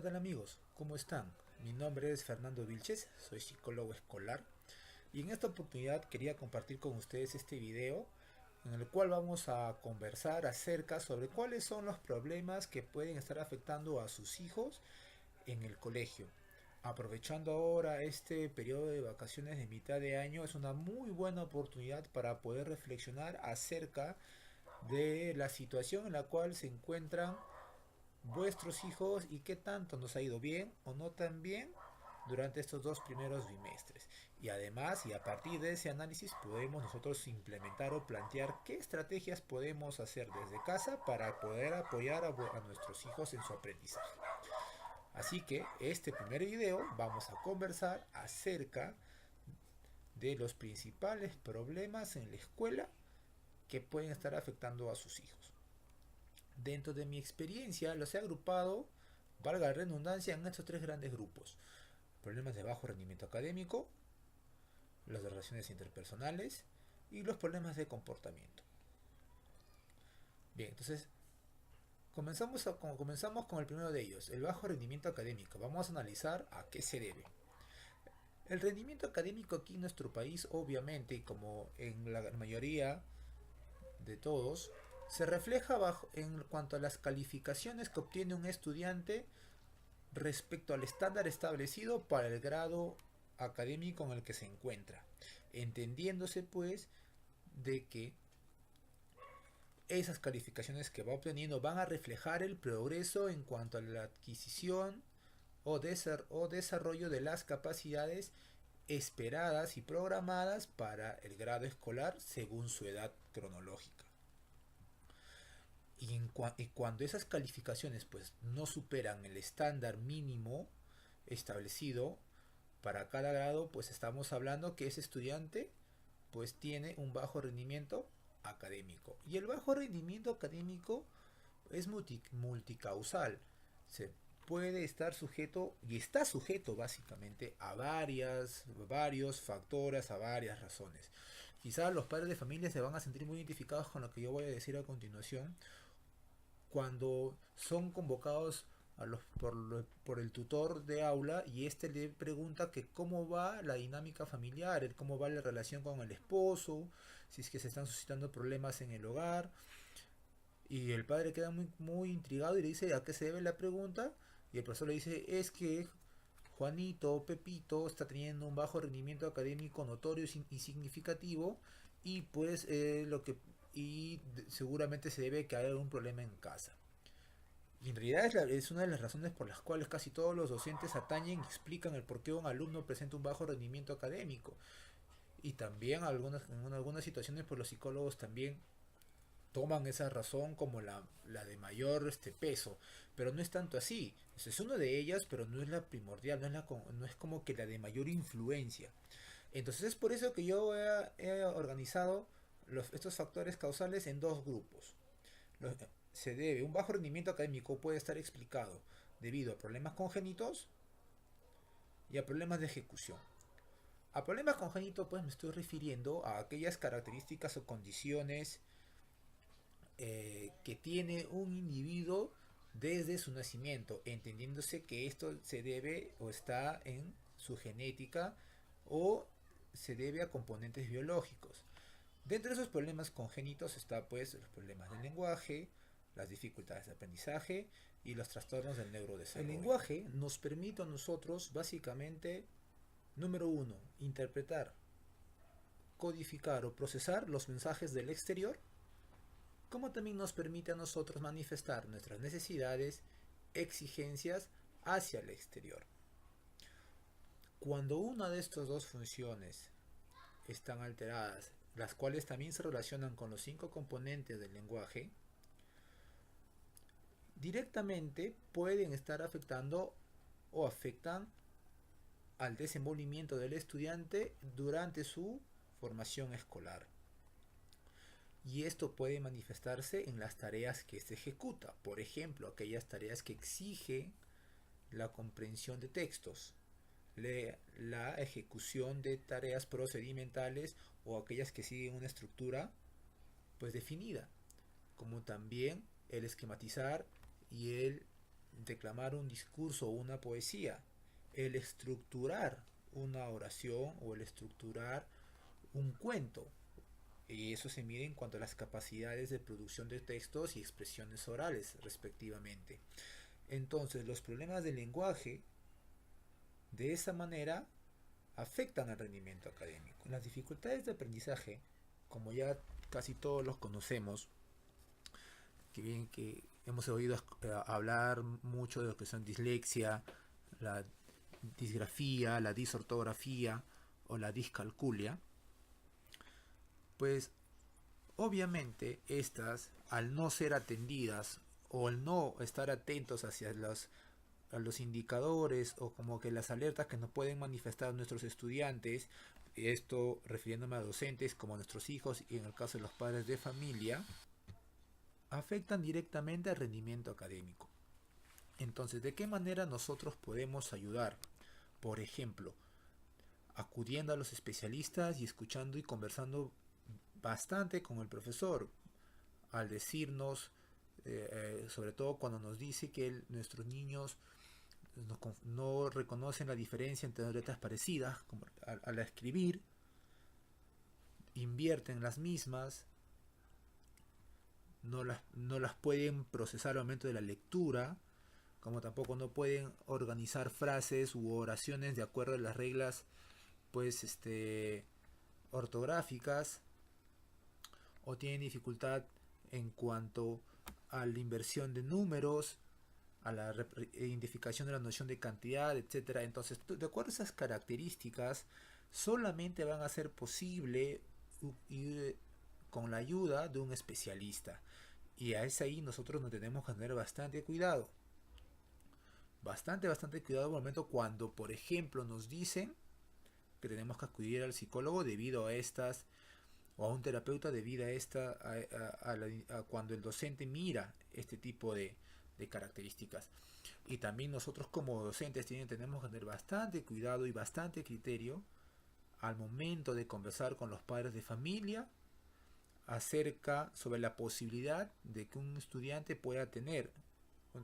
tal amigos? ¿Cómo están? Mi nombre es Fernando Vilches, soy psicólogo escolar y en esta oportunidad quería compartir con ustedes este video en el cual vamos a conversar acerca sobre cuáles son los problemas que pueden estar afectando a sus hijos en el colegio. Aprovechando ahora este periodo de vacaciones de mitad de año, es una muy buena oportunidad para poder reflexionar acerca de la situación en la cual se encuentran vuestros hijos y qué tanto nos ha ido bien o no tan bien durante estos dos primeros bimestres. Y además, y a partir de ese análisis, podemos nosotros implementar o plantear qué estrategias podemos hacer desde casa para poder apoyar a nuestros hijos en su aprendizaje. Así que este primer video vamos a conversar acerca de los principales problemas en la escuela que pueden estar afectando a sus hijos. Dentro de mi experiencia los he agrupado, valga la redundancia, en estos tres grandes grupos. Problemas de bajo rendimiento académico, las relaciones interpersonales y los problemas de comportamiento. Bien, entonces comenzamos con el primero de ellos, el bajo rendimiento académico. Vamos a analizar a qué se debe. El rendimiento académico aquí en nuestro país, obviamente, como en la mayoría de todos, se refleja en cuanto a las calificaciones que obtiene un estudiante respecto al estándar establecido para el grado académico en el que se encuentra, entendiéndose pues de que esas calificaciones que va obteniendo van a reflejar el progreso en cuanto a la adquisición o desarrollo de las capacidades esperadas y programadas para el grado escolar según su edad cronológica. Y cuando esas calificaciones pues no superan el estándar mínimo establecido para cada grado, pues estamos hablando que ese estudiante pues tiene un bajo rendimiento académico. Y el bajo rendimiento académico es multicausal. Se puede estar sujeto y está sujeto básicamente a varios factores, a varias razones. Quizás los padres de familia se van a sentir muy identificados con lo que yo voy a decir a continuación, cuando son convocados por el tutor de aula y este le pregunta que cómo va la dinámica familiar, cómo va la relación con el esposo, si es que se están suscitando problemas en el hogar, y el padre queda muy intrigado y le dice a qué se debe la pregunta, y el profesor le dice es que Juanito, Pepito está teniendo un bajo rendimiento académico notorio y significativo, y pues seguramente se debe que haya algún problema en casa. Y en realidad es una de las razones por las cuales casi todos los docentes atañen y explican el por qué un alumno presenta un bajo rendimiento académico. Y también en algunas situaciones pues los psicólogos también toman esa razón como la de mayor peso, pero no es tanto así. Es una de ellas, pero no es la primordial, no es como que la de mayor influencia. Entonces es por eso que yo he organizado estos factores causales en dos grupos. Un bajo rendimiento académico puede estar explicado debido a problemas congénitos y a problemas de ejecución. A problemas congénitos pues me estoy refiriendo a aquellas características o condiciones que tiene un individuo desde su nacimiento, entendiéndose que esto se debe o está en su genética o se debe a componentes biológicos. Dentro de esos problemas congénitos está pues los problemas del lenguaje, las dificultades de aprendizaje y los trastornos del neurodesarrollo. El lenguaje nos permite a nosotros básicamente, número uno, interpretar, codificar o procesar los mensajes del exterior, como también nos permite a nosotros manifestar nuestras necesidades, exigencias hacia el exterior. Cuando una de estas dos funciones están alteradas, las cuales también se relacionan con los 5 componentes del lenguaje, directamente pueden estar afectando o afectan al desenvolvimiento del estudiante durante su formación escolar. Y esto puede manifestarse en las tareas que se ejecuta, por ejemplo, aquellas tareas que exige la comprensión de textos, la ejecución de tareas procedimentales o aquellas que siguen una estructura pues definida, como también el esquematizar y el declamar un discurso o una poesía, el estructurar una oración o el estructurar un cuento. Y eso se mide en cuanto a las capacidades de producción de textos y expresiones orales, respectivamente. Entonces, los problemas del lenguaje, de esa manera, afectan al rendimiento académico. Las dificultades de aprendizaje, como ya casi todos los conocemos, que bien que hemos oído hablar mucho de lo que son dislexia, la disgrafía, la disortografía o la discalculia, pues obviamente estas, al no ser atendidas o al no estar atentos hacia a los indicadores o como que las alertas que nos pueden manifestar nuestros estudiantes, esto refiriéndome a docentes como a nuestros hijos y en el caso de los padres de familia, afectan directamente al rendimiento académico. Entonces, ¿de qué manera nosotros podemos ayudar? Por ejemplo, acudiendo a los especialistas y escuchando y conversando bastante con el profesor, al decirnos, sobre todo cuando nos dice que nuestros niños no reconocen la diferencia entre letras parecidas, como al escribir, invierten las mismas, no las pueden procesar al momento de la lectura, como tampoco no pueden organizar frases u oraciones de acuerdo a las reglas pues ortográficas, o tienen dificultad en cuanto a la inversión de números, a la identificación de la noción de cantidad, etcétera. Entonces, de acuerdo a esas características, solamente van a ser posible ir con la ayuda de un especialista. Y a ese ahí nosotros nos tenemos que tener bastante cuidado. Bastante cuidado al momento cuando, por ejemplo, nos dicen que tenemos que acudir al psicólogo debido a estas, o a un terapeuta debido a esta, a cuando el docente mira este tipo de características. Y también nosotros como docentes tenemos que tener bastante cuidado y bastante criterio al momento de conversar con los padres de familia acerca sobre la posibilidad de que un estudiante pueda tener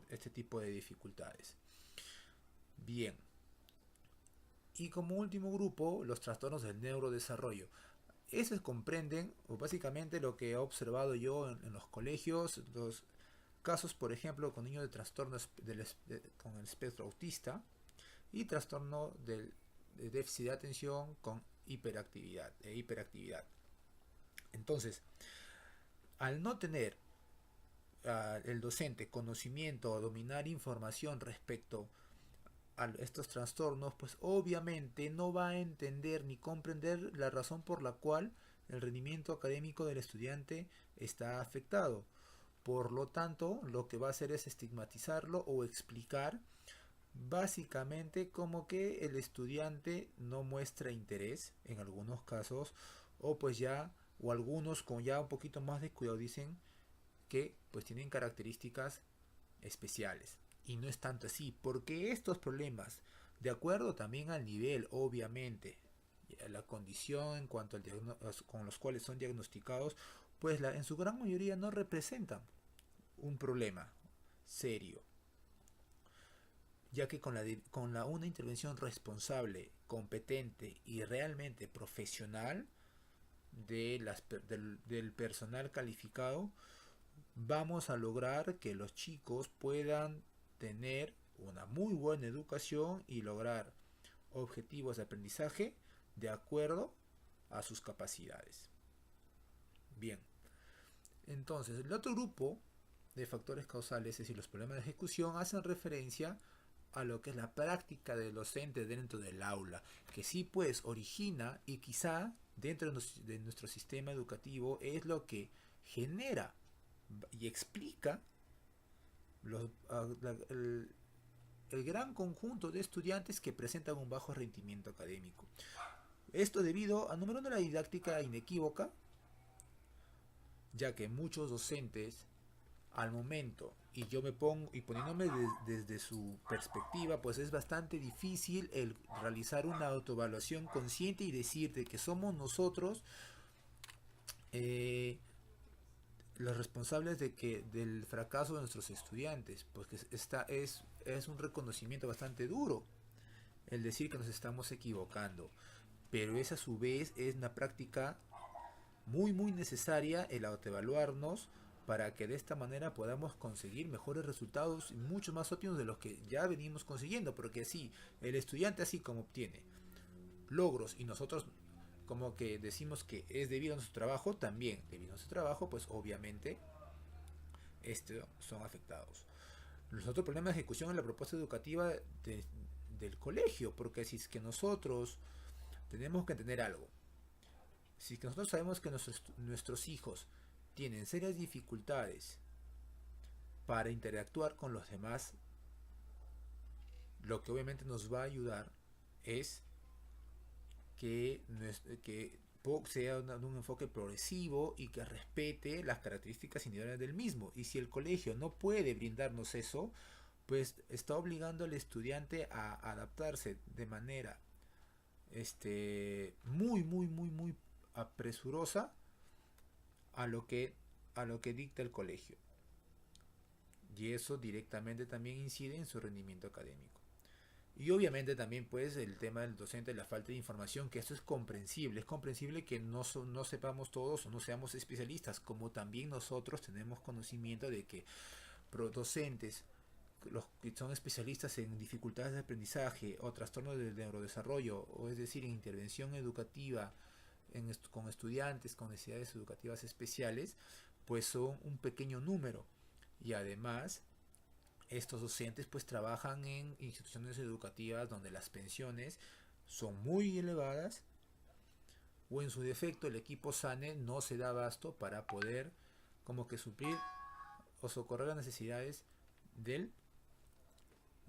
este tipo de dificultades. Bien. Y como último grupo, los trastornos del neurodesarrollo. Esos comprenden o básicamente lo que he observado yo en los colegios, los casos, por ejemplo, con niños de trastornos con el espectro autista y trastorno de déficit de atención con hiperactividad. Entonces, al no tener el docente conocimiento o dominar información respecto a estos trastornos, pues obviamente no va a entender ni comprender la razón por la cual el rendimiento académico del estudiante está afectado. Por lo tanto, lo que va a hacer es estigmatizarlo o explicar básicamente como que el estudiante no muestra interés en algunos casos, o pues ya, o algunos con ya un poquito más de cuidado dicen que pues tienen características especiales. Y no es tanto así, porque estos problemas, de acuerdo también al nivel, obviamente, a la condición en cuanto al con los cuales son diagnosticados, pues en su gran mayoría no representan un problema serio, ya que una intervención responsable, competente y realmente profesional del personal calificado, vamos a lograr que los chicos puedan tener una muy buena educación y lograr objetivos de aprendizaje de acuerdo a sus capacidades. Bien, entonces el otro grupo de factores causales, es decir, los problemas de ejecución, hacen referencia a lo que es la práctica del docente dentro del aula, que sí pues origina y quizá dentro de nuestro sistema educativo es lo que genera y explica el gran conjunto de estudiantes que presentan un bajo rendimiento académico. Esto debido a, número uno, la didáctica inequívoca, ya que muchos docentes al momento, y yo me pongo y poniéndome desde su perspectiva, pues es bastante difícil el realizar una autoevaluación consciente y decirte que somos nosotros los responsables del fracaso de nuestros estudiantes, porque es un reconocimiento bastante duro el decir que nos estamos equivocando, pero es a su vez es una práctica muy necesaria el autoevaluarnos para que de esta manera podamos conseguir mejores resultados y mucho más óptimos de los que ya venimos consiguiendo, porque sí, el estudiante así como obtiene logros y nosotros como que decimos que es debido a nuestro trabajo, también debido a nuestro trabajo, pues obviamente son afectados. Los otros problemas de ejecución en la propuesta educativa del colegio, porque si es que nosotros tenemos que entender algo, si es que nosotros sabemos que nuestros hijos tienen serias dificultades para interactuar con los demás, lo que obviamente nos va a ayudar es que sea un enfoque progresivo y que respete las características individuales del mismo. Y si el colegio no puede brindarnos eso, pues está obligando al estudiante a adaptarse de manera muy apresurosa a lo que dicta el colegio. Y eso directamente también incide en su rendimiento académico. Y obviamente también pues el tema del docente, la falta de información, que esto es comprensible que no sepamos todos o no seamos especialistas, como también nosotros tenemos conocimiento de que docentes, los que son especialistas en dificultades de aprendizaje o trastornos del neurodesarrollo, o es decir, en intervención educativa con estudiantes con necesidades educativas especiales, pues son un pequeño número. Y además estos docentes pues trabajan en instituciones educativas donde las pensiones son muy elevadas o en su defecto el equipo SANE no se da abasto para poder como que suplir o socorrer las necesidades del,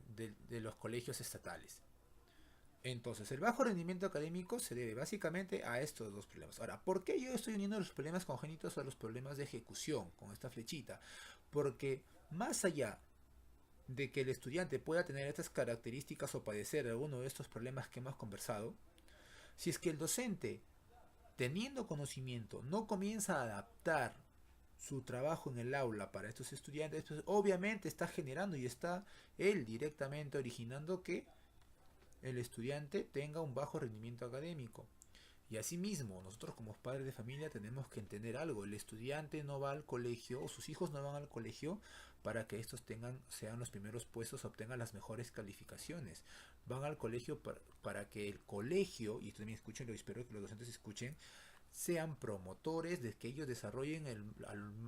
de los colegios estatales. Entonces, el bajo rendimiento académico se debe básicamente a estos dos problemas. Ahora, ¿por qué yo estoy uniendo los problemas congénitos a los problemas de ejecución con esta flechita? Porque más allá de que el estudiante pueda tener estas características o padecer alguno de estos problemas que hemos conversado, si es que el docente, teniendo conocimiento, no comienza a adaptar su trabajo en el aula para estos estudiantes, pues obviamente está generando y está él directamente originando que el estudiante tenga un bajo rendimiento académico. Y asimismo, nosotros como padres de familia tenemos que entender algo. El estudiante no va al colegio, o sus hijos no van al colegio para que estos sean los primeros puestos, obtengan las mejores calificaciones. Van al colegio para que el colegio, y también escuchen, lo espero que los docentes escuchen, sean promotores de que ellos desarrollen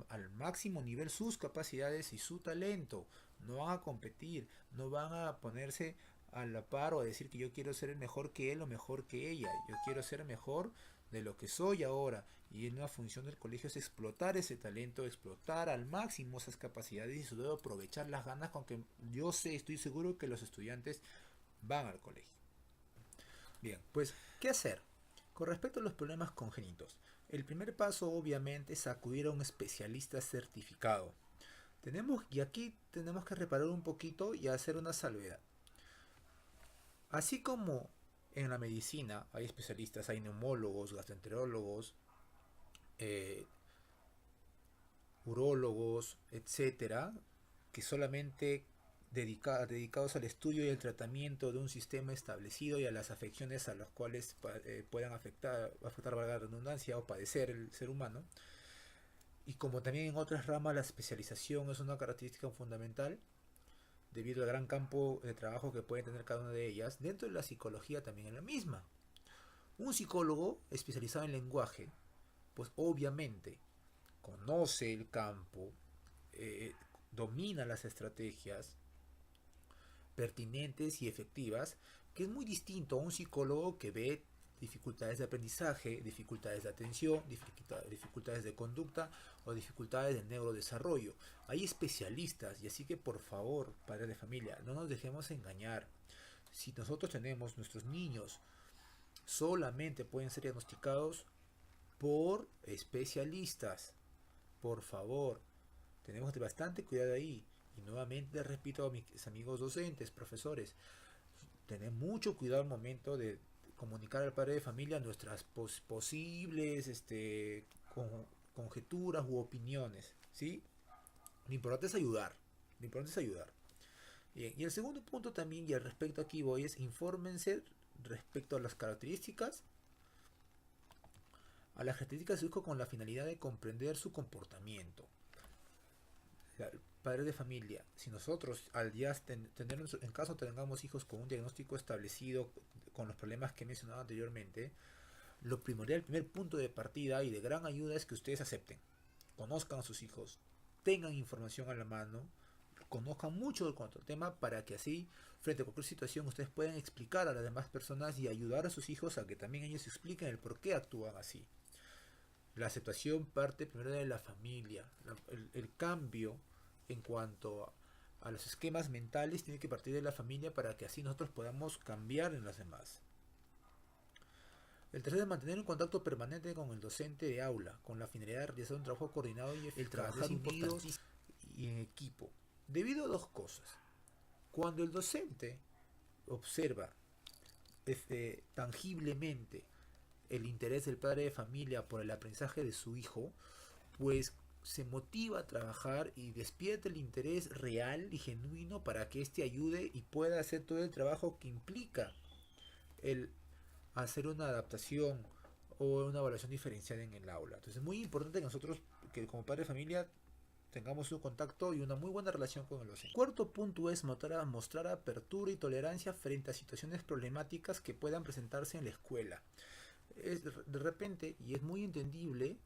al máximo nivel sus capacidades y su talento. No van a competir, no van a ponerse a la par o a decir que yo quiero ser mejor que él o mejor que ella. Yo quiero ser mejor de lo que soy ahora. Y una función del colegio es explotar ese talento, explotar al máximo esas capacidades y sobre todo aprovechar las ganas con que yo sé, estoy seguro que los estudiantes van al colegio. Bien, pues, ¿qué hacer? Con respecto a los problemas congénitos, el primer paso obviamente es acudir a un especialista certificado. Y aquí tenemos que reparar un poquito y hacer una salvedad. Así como en la medicina hay especialistas, hay neumólogos, gastroenterólogos, eh, urólogos, etcétera, que solamente dedicados al estudio y el tratamiento de un sistema establecido y a las afecciones a las cuales puedan afectar, valga la redundancia, o padecer el ser humano. Y como también en otras ramas la especialización es una característica fundamental, debido al gran campo de trabajo que puede tener cada una de ellas, dentro de la psicología también es la misma. Un psicólogo especializado en lenguaje, pues obviamente conoce el campo, eh, domina las estrategias pertinentes y efectivas, que es muy distinto a un psicólogo que ve dificultades de aprendizaje, dificultades de atención, dificultades de conducta o dificultades de neurodesarrollo. Hay especialistas y así que por favor, padres de familia, no nos dejemos engañar. Si nosotros tenemos nuestros niños, solamente pueden ser diagnosticados por especialistas. Por favor, tenemos que tener bastante cuidado ahí. Y nuevamente repito a mis amigos docentes, profesores, tener mucho cuidado al momento de comunicar al padre de familia nuestras posibles conjeturas u opiniones, ¿sí? Lo importante es ayudar. Lo importante es ayudar. Bien, y el segundo punto también, y al respecto aquí voy, es infórmense respecto a las características de su hijo con la finalidad de comprender su comportamiento. Padres de familia, si nosotros al ya tener, en caso tengamos hijos con un diagnóstico establecido con los problemas que he mencionado anteriormente, lo primordial, el primer punto de partida y de gran ayuda es que ustedes acepten, conozcan a sus hijos, tengan información a la mano, conozcan mucho del cuanto tema para que así, frente a cualquier situación, ustedes puedan explicar a las demás personas y ayudar a sus hijos a que también ellos expliquen el por qué actúan así. La aceptación parte primero de la familia. El cambio en cuanto a los esquemas mentales tiene que partir de la familia para que así nosotros podamos cambiar en los demás. El tercero es mantener un contacto permanente con el docente de aula, con la finalidad de realizar un trabajo coordinado y eficaz, el trabajar unidos y en equipo. Debido a dos cosas. Cuando el docente observa tangiblemente el interés del padre de familia por el aprendizaje de su hijo, pues se motiva a trabajar y despierta el interés real y genuino para que éste ayude y pueda hacer todo el trabajo que implica el hacer una adaptación o una evaluación diferenciada en el aula. Entonces es muy importante que nosotros, que como padre de familia, tengamos un contacto y una muy buena relación con el docente. Cuarto punto es mostrar apertura y tolerancia frente a situaciones problemáticas que puedan presentarse en la escuela. De repente, y es muy entendible,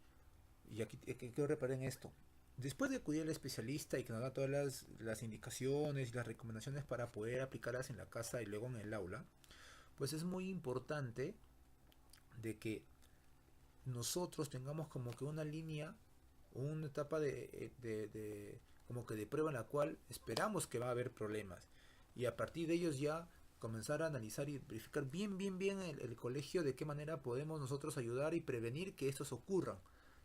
y aquí quiero reparar en esto, después de acudir al especialista y que nos da todas las indicaciones y las recomendaciones para poder aplicarlas en la casa y luego en el aula, pues es muy importante de que nosotros tengamos como que una línea, una etapa como que de prueba en la cual esperamos que va a haber problemas y a partir de ellos ya comenzar a analizar y verificar bien el colegio de qué manera podemos nosotros ayudar y prevenir que estos ocurran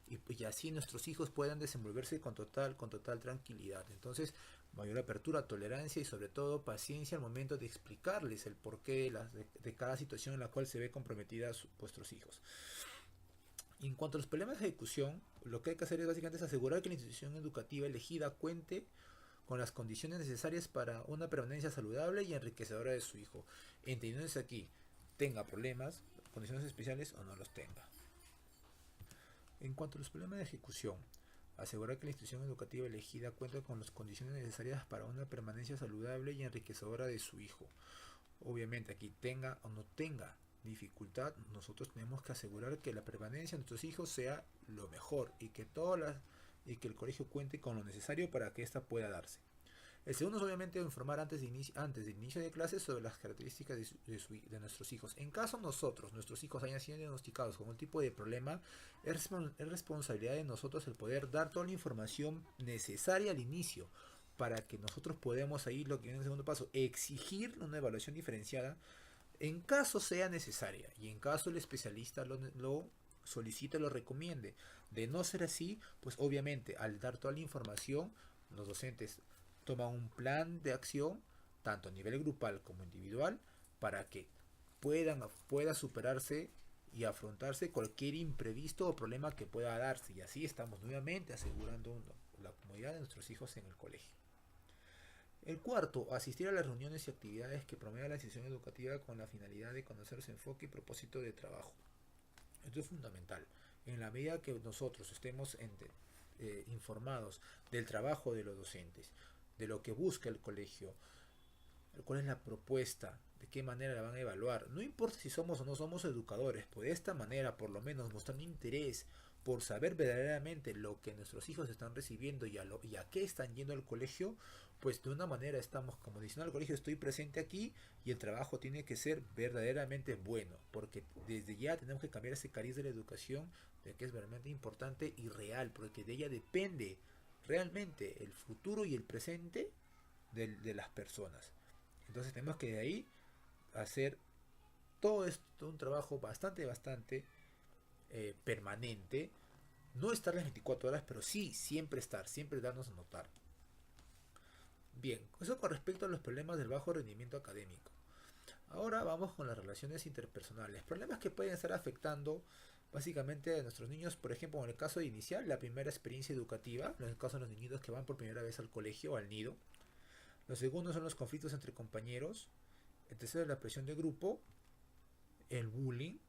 y así nuestros hijos puedan desenvolverse con total tranquilidad. Entonces, mayor apertura, tolerancia y sobre todo paciencia al momento de explicarles el porqué de cada situación en la cual se ve comprometida vuestros hijos. Y en cuanto a los problemas de ejecución, lo que hay que hacer es básicamente asegurar que la institución educativa elegida cuente con las condiciones necesarias para una permanencia saludable y enriquecedora de su hijo, entendiéndose aquí, tenga problemas, condiciones especiales o no los tenga. En cuanto a los problemas de ejecución, asegurar que la institución educativa elegida cuenta con las condiciones necesarias para una permanencia saludable y enriquecedora de su hijo. Obviamente aquí tenga o no tenga dificultad, nosotros tenemos que asegurar que la permanencia de nuestros hijos sea lo mejor y que el colegio cuente con lo necesario para que ésta pueda darse. El segundo es obviamente informar antes del inicio de clases sobre las características de nuestros hijos. En caso nuestros hijos hayan sido diagnosticados con un tipo de problema, es responsabilidad de nosotros el poder dar toda la información necesaria al inicio para que nosotros podamos ahí, lo que viene en el segundo paso, exigir una evaluación diferenciada en caso sea necesaria y en caso el especialista lo solicite, lo recomiende. De no ser así, pues obviamente al dar toda la información, los docentes toman un plan de acción, tanto a nivel grupal como individual, para que pueda superarse y afrontarse cualquier imprevisto o problema que pueda darse. Y así estamos nuevamente asegurando la comodidad de nuestros hijos en el colegio. El cuarto, asistir a las reuniones y actividades que promueva la institución educativa con la finalidad de conocer su enfoque y propósito de trabajo. Esto es fundamental. En la medida que nosotros estemos informados del trabajo de los docentes, de lo que busca el colegio, cuál es la propuesta, de qué manera la van a evaluar. No importa si somos o no somos educadores, pues de esta manera por lo menos mostrando interés por saber verdaderamente lo que nuestros hijos están recibiendo y a qué están yendo al colegio, pues de una manera estamos como diciendo al colegio, estoy presente aquí y el trabajo tiene que ser verdaderamente bueno, porque desde ya tenemos que cambiar ese cariz de la educación, de que es verdaderamente importante y real, porque de ella depende realmente el futuro y el presente de las personas. Entonces tenemos que de ahí hacer todo esto, un trabajo bastante permanente. No estar las 24 horas, pero sí siempre estar, siempre darnos a notar. Bien, eso con respecto a los problemas del bajo rendimiento académico. Ahora vamos con las relaciones interpersonales. Problemas que pueden estar afectando Básicamente a nuestros niños, por ejemplo, en el caso inicial, la primera experiencia educativa, en el caso de los niños que van por primera vez al colegio o al nido. Los segundos son los conflictos entre compañeros. El tercero es la presión de grupo, el bullying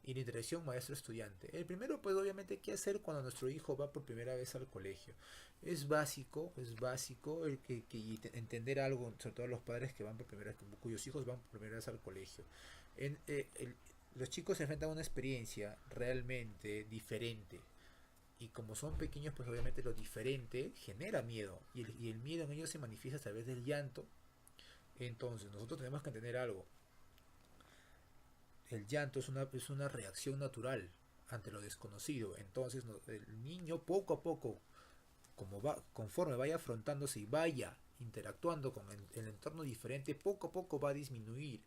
y la interacción maestro-estudiante. El primero, pues obviamente, ¿qué hacer cuando nuestro hijo va por primera vez al colegio? Es básico entender algo, sobre todo los padres que van por primera vez, cuyos hijos van por primera vez al colegio. En, los chicos se enfrentan a una experiencia realmente diferente. Y como son pequeños, pues obviamente lo diferente genera miedo. Y el miedo en ellos se manifiesta a través del llanto. Entonces, nosotros tenemos que entender algo. El llanto es una reacción natural ante lo desconocido. Entonces, el niño poco a poco, conforme vaya afrontándose y vaya interactuando con el entorno diferente, poco a poco va a disminuir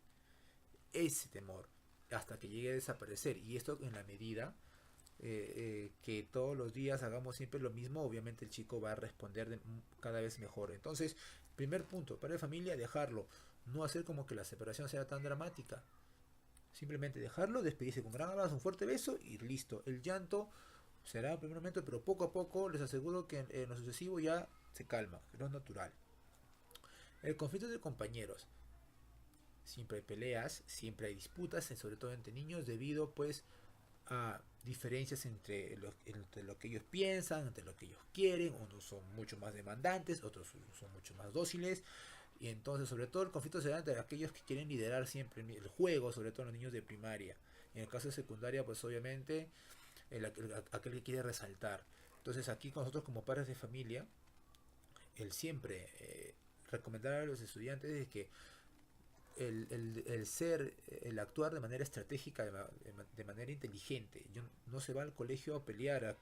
ese temor hasta que llegue a desaparecer. Y esto en la medida que todos los días hagamos siempre lo mismo, obviamente el chico va a responder cada vez mejor. Entonces, primer punto, para la familia, dejarlo. No hacer como que la separación sea tan dramática. Simplemente dejarlo, despedirse con gran abrazo, un fuerte beso y listo. El llanto será el primer momento, pero poco a poco les aseguro que en lo sucesivo ya se calma, que no es natural. El conflicto de compañeros. Siempre hay peleas, siempre hay disputas, sobre todo entre niños, debido pues a diferencias entre lo que ellos piensan, entre lo que ellos quieren. Unos son mucho más demandantes, otros son mucho más dóciles. Y entonces, sobre todo, el conflicto se da entre aquellos que quieren liderar siempre el juego, sobre todo los niños de primaria. En el caso de secundaria, pues obviamente, aquel que quiere resaltar. Entonces, aquí con nosotros como padres de familia, el siempre recomendar a los estudiantes es que el actuar de manera estratégica, de manera inteligente. Yo, no se va al colegio a pelear,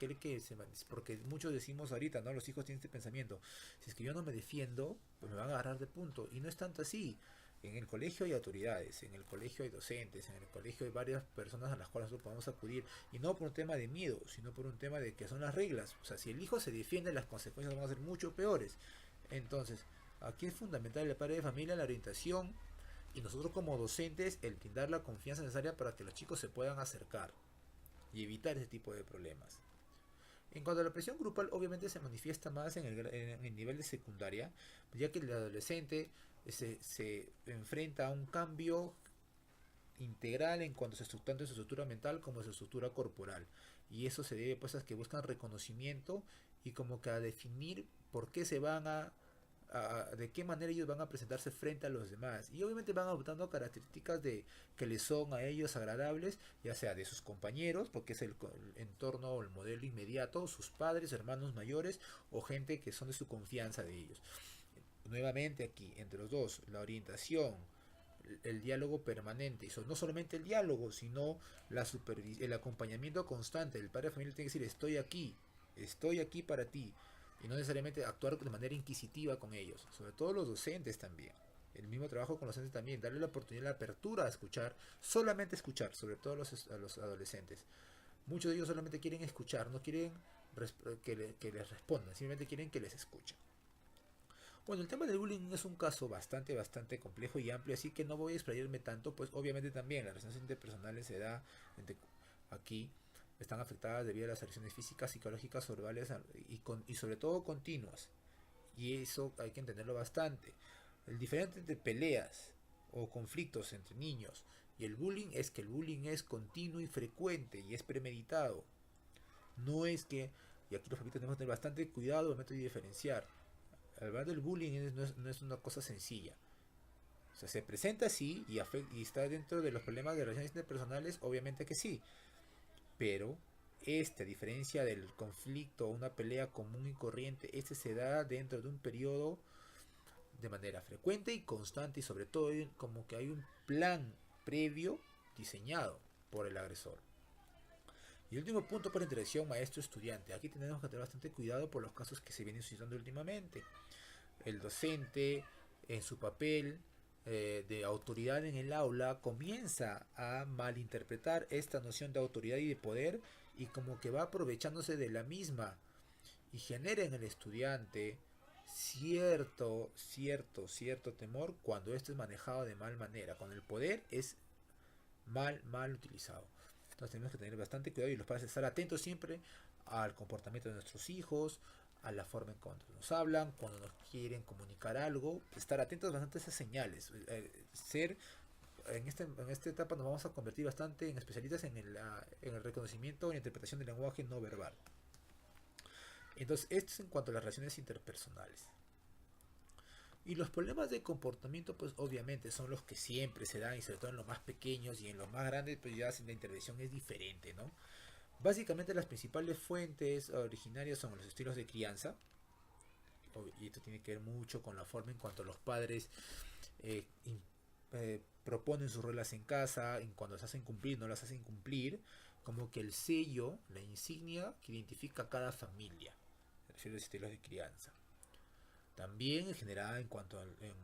porque muchos decimos ahorita, ¿no? Los hijos tienen este pensamiento, si es que yo no me defiendo, pues me van a agarrar de punto. Y no es tanto así. En el colegio hay autoridades, en el colegio hay docentes, en el colegio hay varias personas a las cuales nosotros podemos acudir, y no por un tema de miedo, sino por un tema de que son las reglas. O sea, si el hijo se defiende, las consecuencias van a ser mucho peores. Entonces, aquí es fundamental el padre de familia, la orientación, y nosotros como docentes el brindar la confianza necesaria para que los chicos se puedan acercar y evitar ese tipo de problemas. En cuanto a la presión grupal, obviamente se manifiesta más en el nivel de secundaria, ya que el adolescente se enfrenta a un cambio integral en cuanto a tanto su estructura mental como su estructura corporal. Y eso se debe pues a que buscan reconocimiento y como que a definir por qué se van de qué manera ellos van a presentarse frente a los demás. Y obviamente van adoptando características que les son a ellos agradables, ya sea de sus compañeros, porque es el entorno o el modelo inmediato, sus padres, hermanos mayores o gente que son de su confianza de ellos. Nuevamente aquí, entre los dos, la orientación, el diálogo permanente, y no solamente el diálogo, sino el acompañamiento constante. El padre de familia tiene que decir, estoy aquí para ti, y no necesariamente actuar de manera inquisitiva con ellos, sobre todo los docentes también. El mismo trabajo con los docentes también, darle la oportunidad, la apertura a escuchar, solamente escuchar, sobre todo a los adolescentes. Muchos de ellos solamente quieren escuchar, no quieren que les respondan, simplemente quieren que les escuchen. Bueno, el tema del bullying es un caso bastante complejo y amplio, así que no voy a explayarme tanto, pues obviamente también las relaciones interpersonales se da aquí, están afectadas debido a las agresiones físicas, psicológicas, verbales y sobre todo continuas. Y eso hay que entenderlo bastante. El diferente entre peleas o conflictos entre niños y el bullying es que el bullying es continuo y frecuente y es premeditado. No es que, y aquí los papitos tenemos que tener bastante cuidado al momento de diferenciar. Hablar del bullying no es una cosa sencilla. O sea, se presenta así y está dentro de los problemas de relaciones interpersonales, obviamente que sí. Pero a diferencia del conflicto o una pelea común y corriente, se da dentro de un periodo de manera frecuente y constante, y sobre todo como que hay un plan previo diseñado por el agresor. Y el último punto para interacción maestro-estudiante. Aquí tenemos que tener bastante cuidado por los casos que se vienen suscitando últimamente. El docente, en su papel de autoridad en el aula, comienza a malinterpretar esta noción de autoridad y de poder, y como que va aprovechándose de la misma, y genera en el estudiante cierto temor cuando esto es manejado de mal manera, cuando el poder es mal utilizado. Entonces tenemos que tener bastante cuidado y los padres estar atentos siempre al comportamiento de nuestros hijos, a la forma en que nos hablan, cuando nos quieren comunicar algo, estar atentos bastante a esas señales, ser en esta etapa nos vamos a convertir bastante en especialistas en el reconocimiento e interpretación del lenguaje no verbal. Entonces, esto es en cuanto a las relaciones interpersonales. Y los problemas de comportamiento, pues obviamente son los que siempre se dan, y sobre todo en los más pequeños, y en los más grandes, pues ya la intervención es diferente, ¿no? Básicamente las principales fuentes originarias son los estilos de crianza, y esto tiene que ver mucho con la forma en cuanto los padres eh, proponen sus reglas en casa, en cuando las hacen cumplir, no las hacen cumplir, como que el sello, la insignia que identifica a cada familia, me refiero a los estilos de crianza. También en general en cuanto en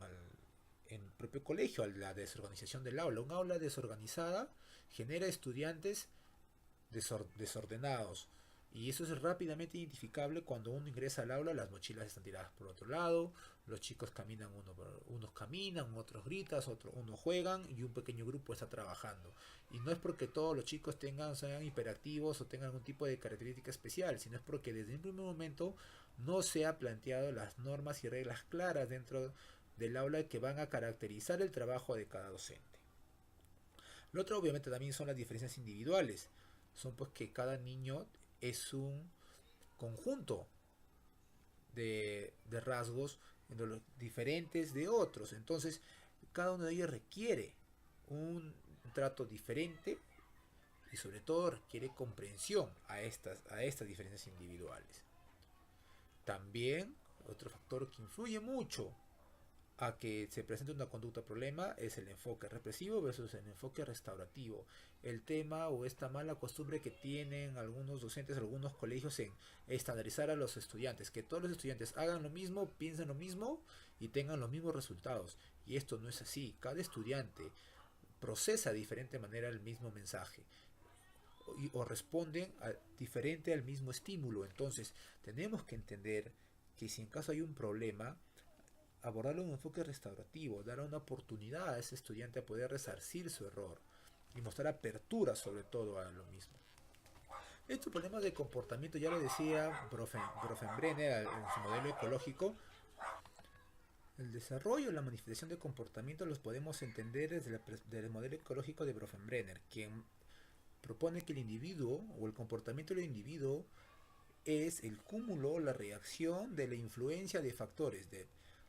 el propio colegio, a la desorganización del aula. Un aula desorganizada genera estudiantes desordenados. Y eso es rápidamente identificable cuando uno ingresa al aula, las mochilas están tiradas por otro lado, los chicos caminan, unos caminan, otros gritan, unos juegan y un pequeño grupo está trabajando. Y no es porque todos los chicos sean hiperactivos o tengan algún tipo de característica especial, sino es porque desde el primer momento no se ha planteado las normas y reglas claras dentro del aula que van a caracterizar el trabajo de cada docente. Lo otro obviamente también son las diferencias individuales. Son pues que cada niño es un conjunto de rasgos diferentes de otros. Entonces, cada uno de ellos requiere un trato diferente y sobre todo requiere comprensión a estas diferencias individuales. También, otro factor que influye mucho a que se presente una conducta problema es el enfoque represivo versus el enfoque restaurativo. El tema o esta mala costumbre que tienen algunos docentes, algunos colegios en estandarizar a los estudiantes, que todos los estudiantes hagan lo mismo, piensen lo mismo y tengan los mismos resultados. Y esto no es así. Cada estudiante procesa de diferente manera el mismo mensaje o responden diferente al mismo estímulo. Entonces tenemos que entender que si en caso hay un problema, abordarlo en un enfoque restaurativo, dar una oportunidad a ese estudiante a poder resarcir su error y mostrar apertura sobre todo a lo mismo. Estos problemas de comportamiento, ya lo decía Bronfenbrenner en su modelo ecológico, el desarrollo y la manifestación de comportamiento los podemos entender desde el modelo ecológico de Bronfenbrenner, quien propone que el individuo o el comportamiento del individuo es el cúmulo, la reacción de la influencia de factores, de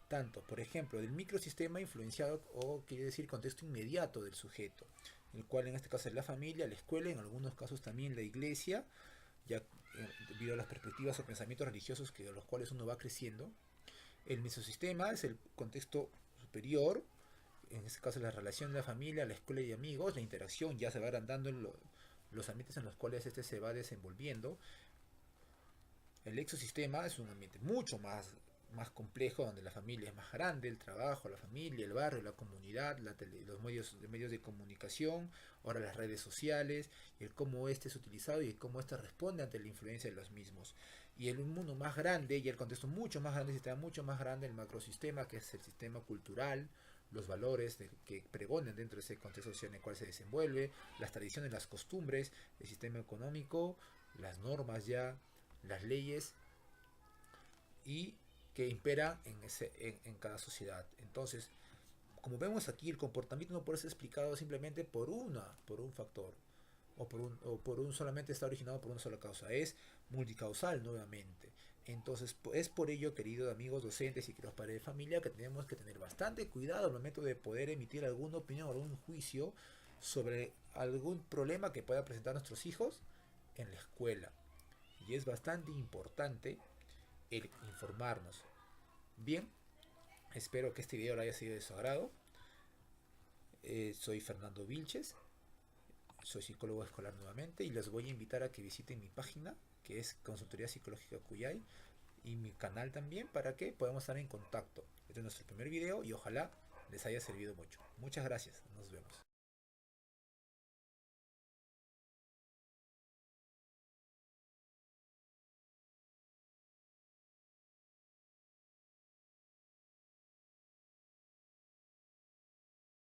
tanto, por ejemplo, del microsistema influenciado o quiere decir contexto inmediato del sujeto, el cual en este caso es la familia, la escuela, en algunos casos también la iglesia, ya debido a las perspectivas o pensamientos religiosos que los cuales uno va creciendo. El mesosistema es el contexto superior, en este caso la relación de la familia, la escuela y amigos, la interacción ya se va dando en los ambientes en los cuales este se va desenvolviendo. El exosistema es un ambiente mucho más complejo, donde la familia es más grande, el trabajo, la familia, el barrio, la comunidad, los medios de comunicación, ahora las redes sociales, y el cómo este es utilizado y el cómo este responde ante la influencia de los mismos. Y el mundo más grande y el contexto mucho más grande, el sistema mucho más grande, el macrosistema, que es el sistema cultural, los valores que pregonen dentro de ese contexto social en el cual se desenvuelve, las tradiciones, las costumbres, el sistema económico, las normas ya, las leyes y que impera en cada sociedad. Entonces, como vemos aquí, el comportamiento no puede ser explicado simplemente por un factor, o por un solamente está originado por una sola causa, es multicausal nuevamente. Entonces, es por ello, queridos amigos docentes y queridos padres de familia, que tenemos que tener bastante cuidado al momento de poder emitir alguna opinión o algún juicio sobre algún problema que pueda presentar nuestros hijos en la escuela. Y es bastante importante el informarnos. Bien, espero que este video haya sido de su agrado. Soy Fernando Vilches, soy psicólogo escolar nuevamente y les voy a invitar a que visiten mi página, que es Consultoría Psicológica Cuyay, y mi canal también, para que podamos estar en contacto. Este es nuestro primer video y ojalá les haya servido mucho. Muchas gracias, nos vemos.